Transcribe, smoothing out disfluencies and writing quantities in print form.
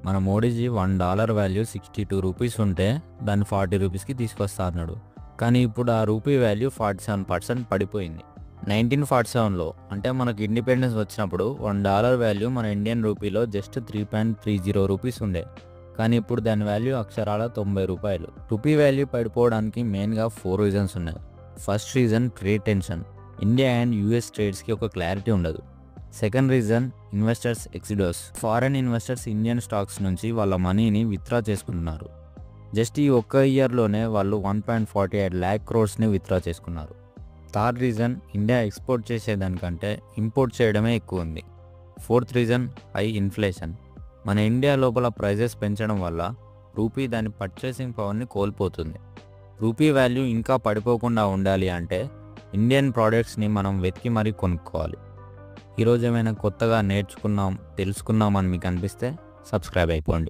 మన Modiji $1 value 62 rupees ఉంటే దాన్ని 40 రూపీస్కి తీసుకొస్తా అన్నాడు. కానీ ఇప్పుడు ఆ రూపీ వాల్యూ 47% పడిపోయింది. 1947లో అంటే మనకు ఇండిపెండెన్స్ వచ్చినప్పుడు $1 వాల్యూ మన ఇండియన్ రూపీలో జస్ట్ 3.30 రూపీస్ ఉండే. కానీ ఇప్పుడు దాని వాల్యూ అక్షరాల 90 రూపాయలు. రూపీ వాల్యూ పడిపోవడానికి మెయిన్గా 4 రీజన్స్ ఉన్నాయి. First reason trade tension. India and US ట్రేడ్స్కి ఒక క్లారిటీ ఉండదు. Second reason investors exodus. Foreign investors Indian stocks నుంచి వాళ్ళ మనీని విత్డ్రా చేసుకుంటున్నారు. జస్ట్ ఈ ఒక్క ఇయర్లోనే వాళ్ళు 1.48 lakh crores విత్డ్రా చేసుకున్నారు. థర్డ్ రీజన్ ఇండియా ఎక్స్పోర్ట్ చేసేదానికంటే ఇంపోర్ట్ చేయడమే ఎక్కువ ఉంది. Fourth reason high inflation. మన ఇండియా లోపల ప్రైజెస్ పెంచడం వల్ల రూపీ దాని పర్చేసింగ్ పవర్ని కోల్పోతుంది. రూపీ వాల్యూ ఇంకా పడిపోకుండా ఉండాలి అంటే ఇండియన్ ప్రోడక్ట్స్ని మనం వెతికి మరీ కొనుక్కోవాలి. ఈరోజు ఏమైనా కొత్తగా నేర్చుకున్నాం తెలుసుకున్నామని మీకు అనిపిస్తే సబ్స్క్రైబ్ అయిపోండి.